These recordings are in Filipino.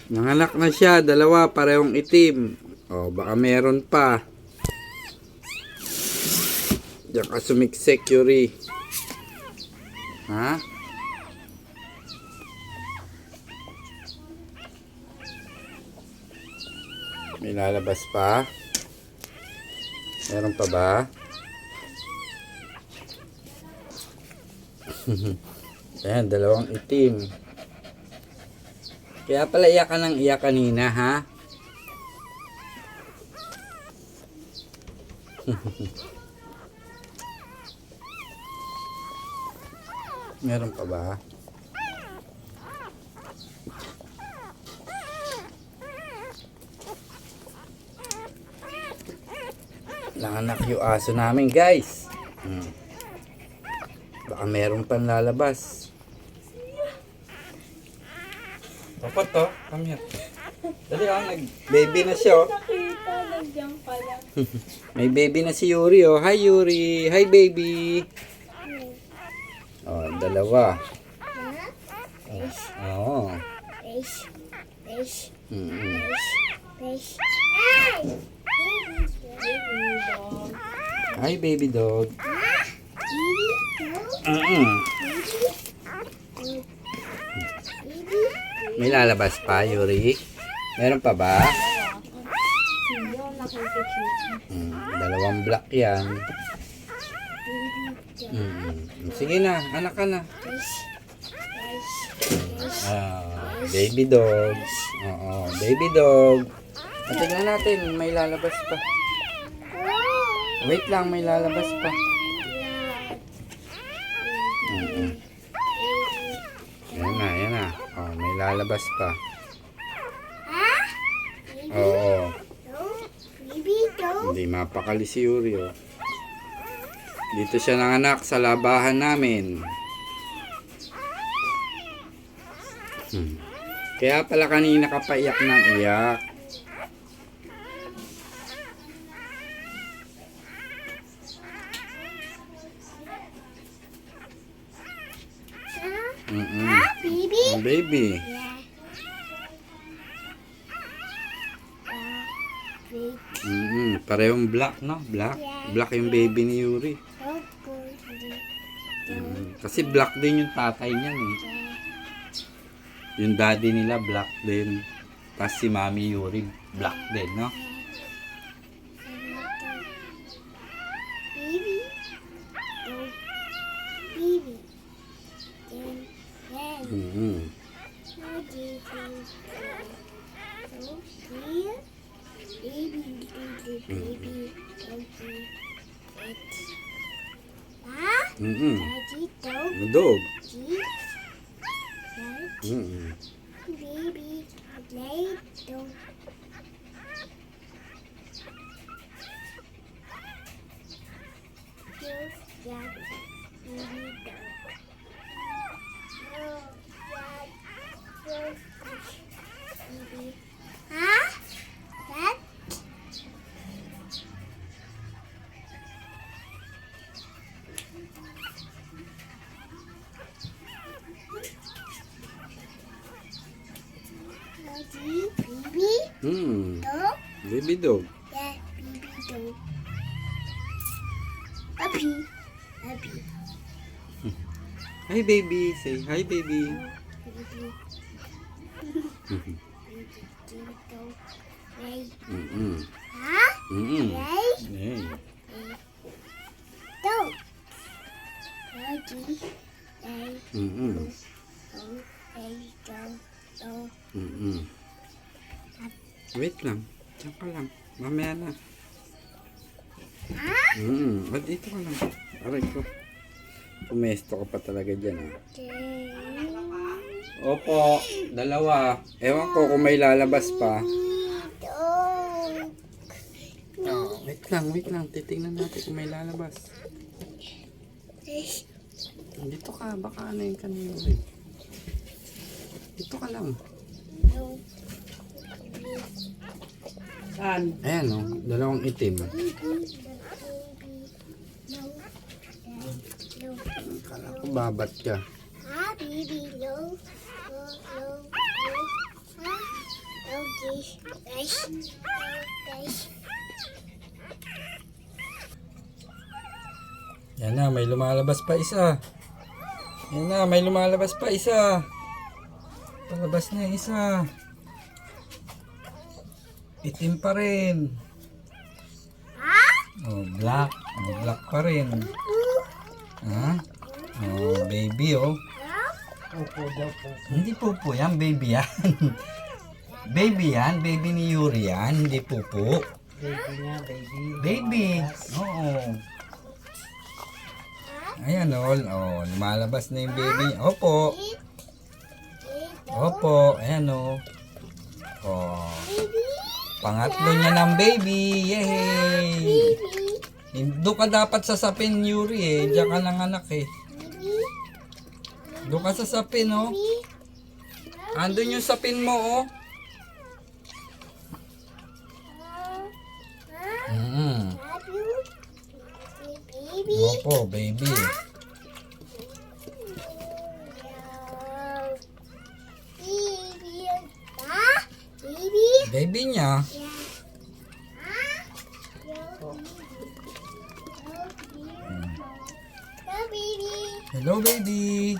Nanganak na siya, dalawa, parehong itim. O, baka meron pa. Diyan ka sumiksik, Yuri. Ha? May lalabas pa? Meron pa ba? Ayan, dalawang itim. Kaya pala iyak ka ng iyak kanina, ha? Meron pa ba? Nanganak yung aso namin, guys. Baka meron pang lalabas. Dapat to, come here. Dali nag-baby na siya, oh. Nakita, nandiyan pala. May baby na si Yuri, oh. Hi, Yuri. Hi, baby. Oh, dalawa. Oh. Hi, baby dog. May lalabas pa, Yuri? Meron pa ba? Dalawang black yan. Sige na, anak ka na. Baby dog. Oo, baby dog. Tingnan natin, may lalabas pa. Wait lang, may lalabas pa. Yan na. Oh, may lalabas pa. Oo. Hindi mapakali si Yuri, oh. Dito siya nanganak sa labahan namin. Kaya pala kanina ka pa iyak ng iyak. Baby. Parehong black, no? Black yung baby ni Yuri. Kasi black din yung tatay niyan, eh. Yung daddy nila black din. Tapos si Mami Yuri black din, no? Dog. Baby, play dog. Baby dog. Yeah, baby dog. Puppy. Hi, baby. Say hi, baby. Hey. Dog. Wait lang. Diyan ka lang. Mamaya na. Dito ka lang. Aray ko. Pumesto ka pa talaga dyan, ah. Opo. Dalawa. Ewan ko kung may lalabas pa. Wait lang. Titingnan natin kung may lalabas. Dito ka. Baka ano yung kanina. Dito ka lang. Saan? Ayan, oh. Dalawang itim. Kala ko babat ka. Baby, no. Yan na, may lumalabas pa isa. Yan na, may lumalabas pa isa. Palabas na yung isa. Itim pa rin. Oh, black. Oh, black pa rin. Ha? Oh, baby, oh. Hindi pupo yan, baby yan. Baby yan, baby ni Yuri yan, hindi pupo. Baby niya, baby. Baby. Oo. Ayan, oh, lumalabas na yung baby. Opo. Opo, ayan, oh. Oh. Pangatlo niya ng baby. Yay! Doon ka dapat sasapin, Yuri, eh. Diyan ka nanganak, eh. Doon ka sasapin, oh. Andun yung sapin mo, oh. Opo, baby. Baby niya. Hello, baby.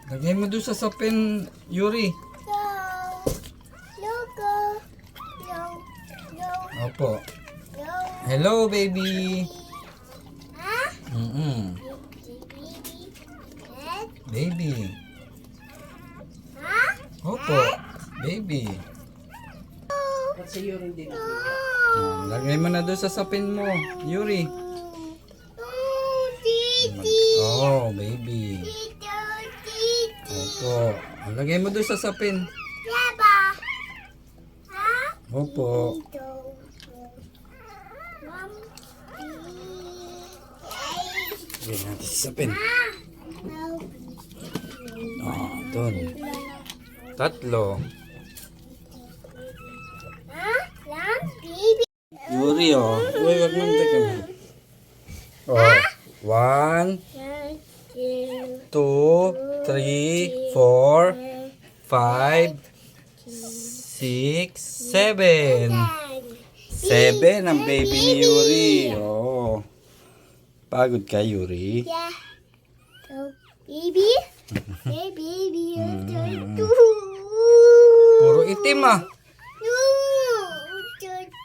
Lagay mo doon sa sapin, Yuri. Opo. Hello, baby. Baby. Opo, baby. Kasi Yuri din. Lagay mo na doon sa sapin mo, Yuri. Oh, baby. Opo. Lagay mo doon sa sapin. Opo. Lagay natin sa sapin. Oh, doon. Tatlo. Yuri, oh. Uy, wag mo teka na. Oh. 1, 2, 3, 4, 5, 6, 7. 7 ang baby ni Yuri. Oh. Pagod ka, Yuri. Baby, baby, Puro itim ah.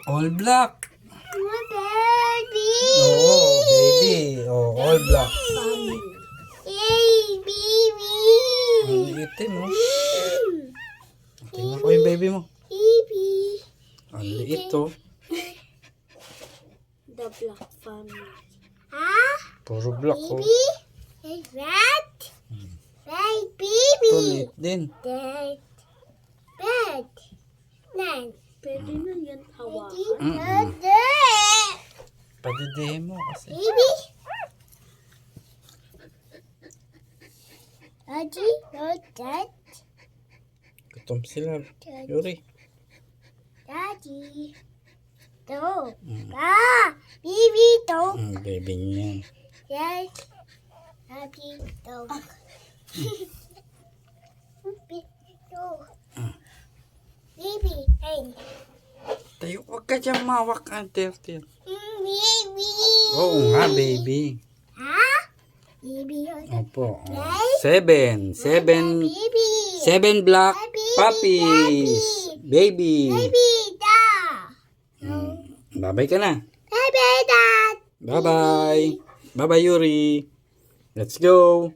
All black. baby, Oo, baby. Oh, all black. baby. Ang itim, oh. Tingnan ko yung baby mo. Baby. Ang liit, oh. The Black Family. Huh? Puro black, oh. Baby? Is that? Right, Ito, baby. liit din. That. Bed. Nine. Pwede na yan hawakan. Baby. Padidihin mo kasi. Baby. Daddy, no, Dad. Gutom sila. Yuri. Daddy. No. Ah, baby, don't. Baby niya. Yes. Happy dog. Baby, dog. Baby, hey. Tayo, huwag ka dyan mawak, Auntie. Baby. Oo nga, baby. Ha? Baby, Opo. Yes. 7. 7. baby. 7 black Baby, puppies. Baby. Baby, da. Babay ka na. Baby, dad. Bye-bye. Bye-bye, Yuri. Let's go.